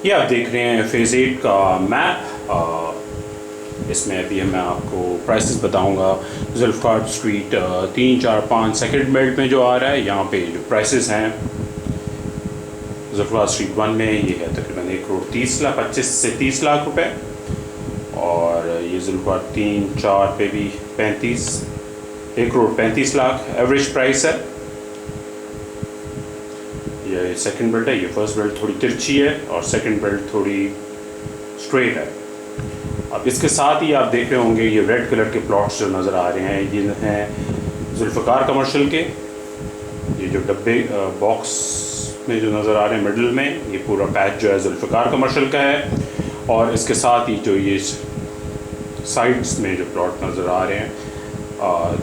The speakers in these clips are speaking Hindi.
ये आप देख रहे हैं फेज़ 8 का मैप। इसमें अभी मैं आपको प्राइसेस बताऊंगा। जुल्फ़िकार स्ट्रीट 3, 4, 5 सेकंड बेल्ट में जो आ रहा है, यहाँ पे जो प्राइसेस हैं जुल्फ़िकार स्ट्रीट 1 में ये है तकरीबन 1,30,25 से 30 लाख रुपए। और ये जुल्फ़िकार 3, 4 पे भी 1,35,00,000 एवरेज प्राइस है। ये सेकंड बेल्ट है, ये फर्स्ट बेल्ट थोड़ी तिरछी है और सेकंड बेल्ट थोड़ी स्ट्रेट है। अब इसके साथ ही आप देख रहे होंगे ये रेड कलर के प्लॉट्स जो नज़र आ रहे हैं, ये हैं जुल्फ़िकार कमर्शियल के। ये जो डब्बे बॉक्स में जो नज़र आ रहे हैं मिडल में, ये पूरा पैच जो है जुल्फ़िकार कमर्शियल का है। और इसके साथ ही जो ये साइड्स में जो प्लॉट नज़र आ रहे हैं,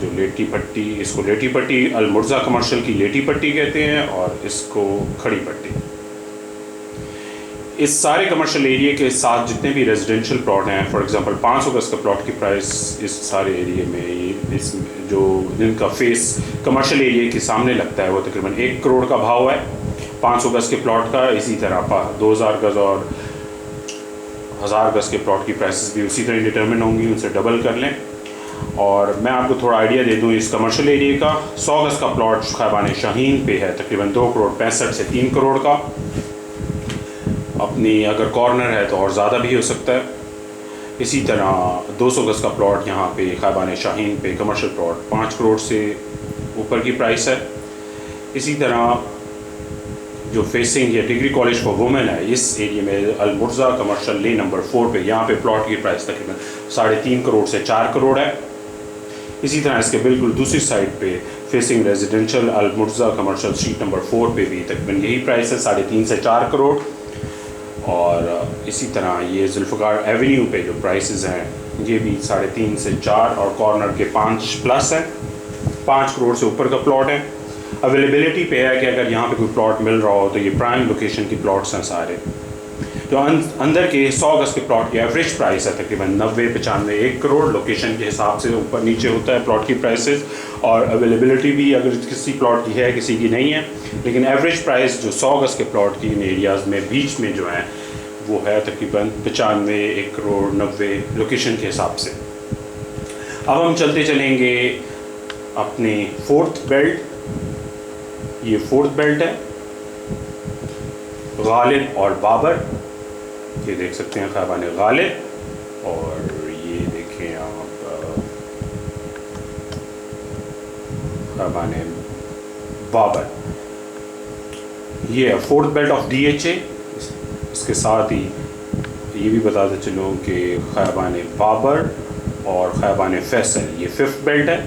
जो लेटी पट्टी, इसको लेटी पट्टी अल-मुर्ज़ा कमर्शियल की लेटी पट्टी कहते हैं और इसको खड़ी पट्टी। इस सारे कमर्शियल एरिया के साथ जितने भी रेजिडेंशियल प्लॉट हैं, फॉर एग्जांपल 500 गज का प्लॉट की प्राइस इस सारे एरिया में, इस जो जिनका फेस कमर्शियल एरिया के सामने लगता है, वो तकरीबन 1 करोड़ का भाव है 500 गज के प्लॉट का। इसी तरह 2000 गज और 1000 गज के प्लॉट की प्राइसेस भी उसी तरह डिटर्मिन होंगी, उनसे डबल कर लें। और मैं आपको थोड़ा आइडिया दे दूं इस कमर्शियल एरिया का। 100 गज का प्लॉट ख़ैबान शाहीन पे है तकरीबन 2,65,00,000 से 3 करोड़ का। अपनी अगर कॉर्नर है तो और ज़्यादा भी हो सकता है। इसी तरह 200 गज का प्लॉट यहाँ पे ख़ैबान शाहीन पे कमर्शियल प्लॉट 5 करोड़ से ऊपर की प्राइस है। इसी तरह जो फेसिंग या डिग्री कॉलेज फॉर वुमेन है, इस एरिया में अल-मुर्ज़ा कमर्शियल लेन नंबर 4 पे, यहाँ पे प्लॉट की प्राइस तकरीबन 3.5 करोड़ से 4 करोड़ है। इसी तरह इसके बिल्कुल दूसरी साइड पे फेसिंग रेजिडेंशियल अल-मुर्ज़ा कमर्शियल स्ट्रीट नंबर 4 पे भी तकरीबन यही प्राइस है 3.5 से 4 करोड़। और इसी तरह ये जुल्फ़िकार एवेन्यू पे जो प्राइसेस हैं, ये भी 3.5 से 4 और कॉर्नर के 5 प्लस हैं। 5 करोड़ से ऊपर का प्लॉट है। अवेलेबिलिटी पे है कि अगर यहाँ पे कोई प्लॉट मिल रहा हो तो ये प्राइम लोकेशन की प्लॉट्स हैं सारे। जो अंदर के 100 गज के प्लॉट की एवरेज प्राइस है तकरीबन 90, 95, 1 करोड़। लोकेशन के हिसाब से ऊपर नीचे होता है प्लॉट की प्राइसेस। और अवेलेबिलिटी भी अगर किसी प्लॉट की है, किसी की नहीं है, लेकिन एवरेज प्राइस जो 100 गज के प्लॉट की इन एरियाज़ में बीच में जो है वो है तकरीबन 95, 1 करोड़, 90 लोकेशन के हिसाब से। अब हम चलते चलेंगे अपने फोर्थ बेल्ट। ये फोर्थ बेल्ट है, गालिब और बाबर। ये देख सकते हैं ख़ैबान गालिब, और ये देखें आप ख़ैबान बाबर। ये है फोर्थ बेल्ट ऑफ DHA। इसके साथ ही ये भी बताते चलूँ कि ख़ैबान बाबर और ख़ैबान फैसल ये फिफ्थ बेल्ट है।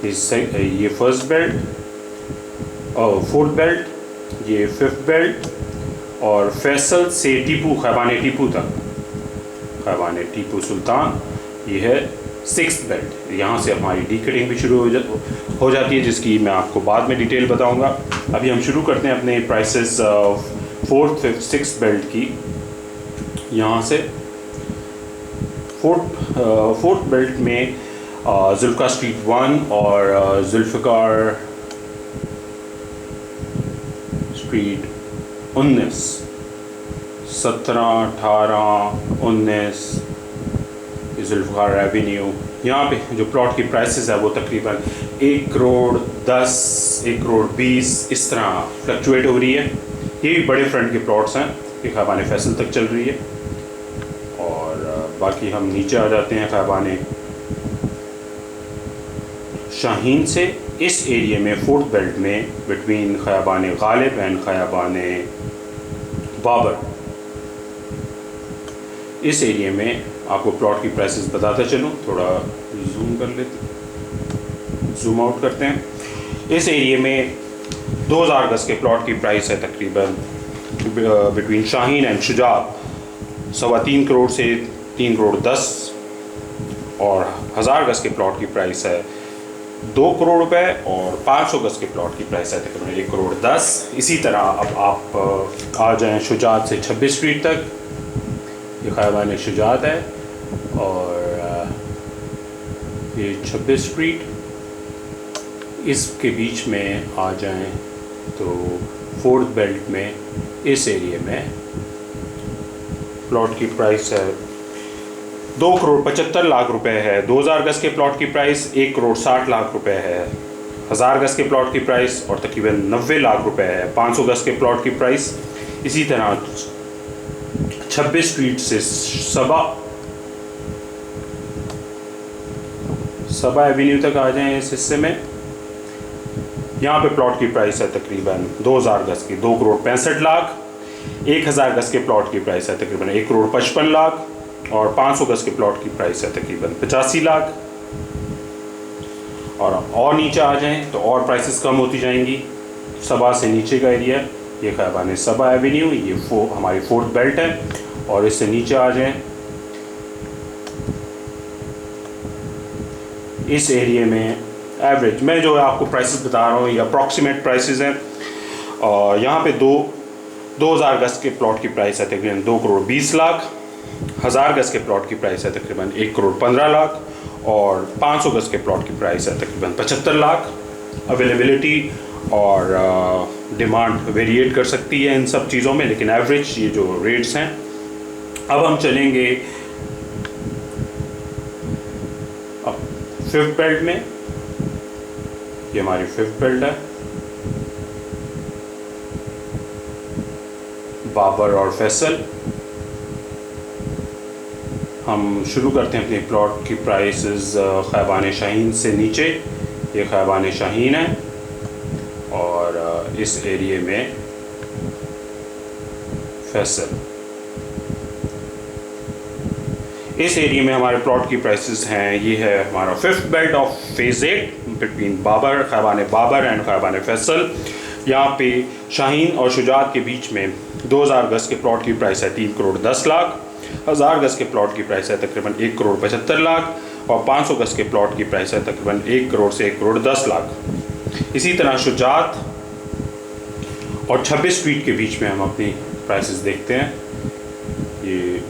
ये फर्स्ट बेल्ट और फोर्थ बेल्ट, ये फिफ्थ बेल्ट। और फैसल से टीपू, ख़ैबान टीपू तक, ख़ैबान टीपू सुल्तान, ये है सिक्स्थ बेल्ट। यहाँ से हमारी डी कटिंग भी शुरू हो जाती है, जिसकी मैं आपको बाद में डिटेल बताऊँगा। अभी हम शुरू करते हैं अपने prices fourth, fifth, sixth belt की। यहाँ से फोर्थ बेल्ट में जुल्फ़िकार स्ट्रीट 1 और जुल्फ़िकार स्ट्रीट 19, 17, 18, 19 जुल्फ़िकार एवेन्यू। यहाँ पे जो प्लॉट की प्राइसेस है वो तकरीबन 1 करोड़ 10, 1 करोड़ 20 इस तरह फ्लक्चुएट हो रही है। ये भी बड़े फ्रंट के प्लॉट्स हैं, ये ख़ैबान फैसल तक चल रही है। और बाकी हम नीचे आ जाते हैं ख़ैबान शाहीन से। इस एरिया में फोर्थ बेल्ट में बिटवीन ख़ैबान गालिब एंड ख़ैबान बाबर, इस एरिया में आपको प्लॉट की प्राइसेस बताता चलूँ। थोड़ा जूम आउट करते हैं। इस एरिया में 2000 गज के प्लॉट की प्राइस है तकरीबन बिटवीन शाहीन एंड शुजात 3.25 करोड़ से 3 करोड़ 10। और 1000 गज के प्लॉट की प्राइस है 2 करोड़ रुपए। और 500 गज के प्लॉट की प्राइस है तकरीबन 1 करोड़ 10। इसी तरह अब आप आ जाएं शुजात से 26 स्ट्रीट तक। ये ख़ैबान शुजात है और ये 26 स्ट्रीट। इसके बीच में आ जाएं तो फोर्थ बेल्ट में इस एरिया में प्लॉट की प्राइस है 2,75,00,000 रुपए है। 2000 गज के प्लॉट की प्राइस 1,60,00,000 रुपए है। 1000 गज के प्लॉट की प्राइस और तकरीबन 90 लाख रुपए है। 500 गज के प्लॉट की प्राइस इसी तरह 26 फीट से सबा एवेन्यू तक आ जाएं इस हिस्से में। यहाँ पे प्लॉट की प्राइस है तकरीबन 2000 गज की 2,65,00,000। 1000 गज के प्लॉट की प्राइस है तकरीबन 1,55,00,000 और 500 गज के प्लॉट की प्राइस है तकरीबन 85 लाख। और नीचे आ जाएं तो और प्राइसेस कम होती जाएंगी। सबा से नीचे का एरिया ये खैबान सबा एवेन्यू, ये हमारी फोर्थ बेल्ट है। और इससे नीचे आ जाएं इस एरिया में एवरेज मैं जो आपको प्राइसेस बता रहा हूँ ये अप्रॉक्सीमेट प्राइसेस हैं। और यहाँ पे 2000 गज के प्लॉट की प्राइस है तकरीबन 2,20,00,000। 1000 गज के प्लॉट की प्राइस है तकरीबन 1,15,00,000 और 500 गज के प्लॉट की प्राइस है तकरीबन 75 लाख। अवेलेबिलिटी और डिमांड वेरिएट कर सकती है इन सब चीज़ों में, लेकिन एवरेज ये जो रेट्स हैं। अब हम चलेंगे अब फिफ्थ बेल्ट में। ये हमारी फिफ्थ बेल्ट है, बाबर और फैसल। हम शुरू करते हैं अपने प्लॉट की प्राइसेस खैबान शाहीन से नीचे। ये खैबान शाहीन है और इस एरिया में फैसल। इस एरिया में हमारे प्लॉट की प्राइसेस हैं। ये है हमारा fifth belt of phase 8 between Babar, Khayaban Babar and Khayaban Faisal. यहाँ पे शाहीन और शुजात के बीच में 2000 गज के प्लॉट की प्राइस है 3,10,00,000। 1000 गज के प्लॉट की प्राइस है तकरीबन 1,75,00,000 और 500 गज के प्लॉट की प्राइस है तकरीबन 1 करोड़ से 1,10,00,000। इसी तरह शुजात और 26 फीट के बीच में हम अपनी प्राइसेस देखते हैं। ये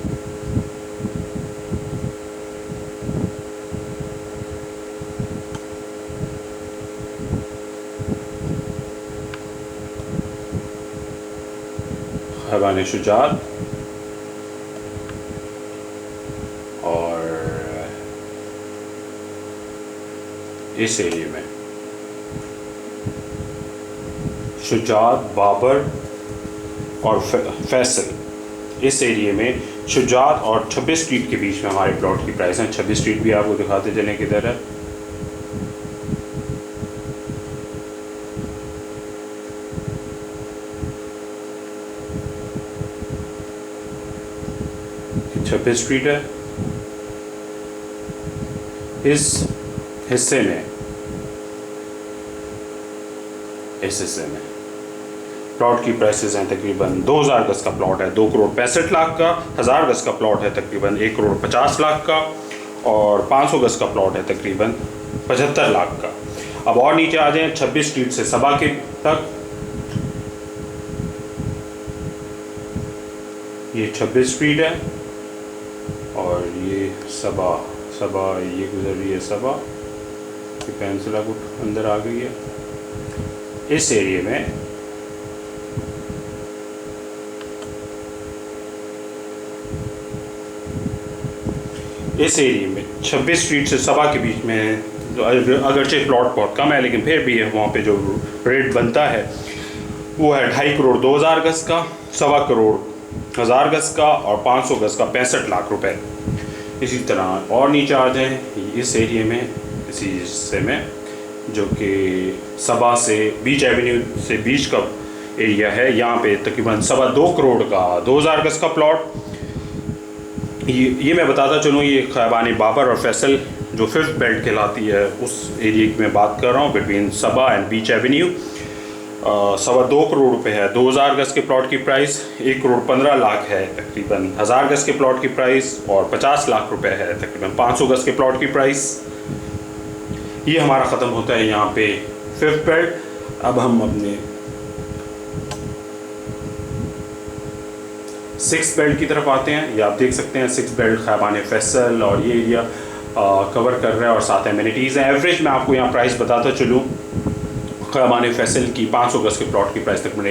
खैबान शुजात और इस एरिया में शुजात, बाबर और फैसल। इस एरिया में शुजात और 26 स्ट्रीट के बीच में हमारे प्लॉट की प्राइस है। 26 स्ट्रीट भी आपको दिखाते चलें किधर है। छब्बीस स्ट्रीट है। इस हिस्से में प्लॉट की प्राइसेस हैं तकरीबन 2000 गज का प्लॉट है 2,65,00,000 का। 1000 गज का प्लॉट है तकरीबन 1,50,00,000 का और 500 गज का प्लॉट है तकरीबन 75 लाख का। अब और नीचे आ जाएं 26 स्ट्रीट से सबा के तक। ये 26 स्ट्रीट है और ये सबा ये गुजर रही है सबा की पेंसिला कुछ अंदर आ गई है। इस एरिया में इस एरिया में 26 स्ट्रीट से सबा के बीच में अगरचे प्लॉट बहुत कम है, लेकिन फिर भी वहाँ पे जो रेट बनता है वो है 2.5 करोड़ 2000 गज का, 1.25 करोड़ 1000 गज का और 500 गज का 65 लाख रुपए। इसी तरह और नीचे आ जाएं इस एरिया में, इसी हिस्से में जो कि सबा से बीच एवेन्यू से बीच का एरिया है। यहाँ पे तकरीबन 2.25 करोड़ का 2000 गज का प्लॉट। ये मैं बताता चलूँ, ये खैबान बाबर और फैसल जो फिफ्थ बेल्ट कहलाती है उस एरिया की मैं बात कर रहा हूँ बिटवीन सबा एंड बीच एवेन्यू। 2.25 करोड़ रुपए है 2000 गज के प्लॉट की प्राइस। 1,15,00,000 है तकरीबन 1000 गज के प्लॉट की प्राइस और 50 लाख रुपए है तकरीबन 500 गज के प्लॉट की प्राइस। ये हमारा ख़त्म होता है यहाँ पे फिफ्थ बेल्ट। अब हम अपने सिक्स बेल्ट की तरफ आते हैं। ये आप देख सकते हैं सिक्स बेल्ट खैबान फैसल और ये एरिया कवर कर रहा है और साथ एमिनिटीज़ हैं। एवरेज मैं आपको यहाँ प्राइस बताता चलूँ। खयाबान फैसल की 500 गज़ के प्लॉट की प्राइस तक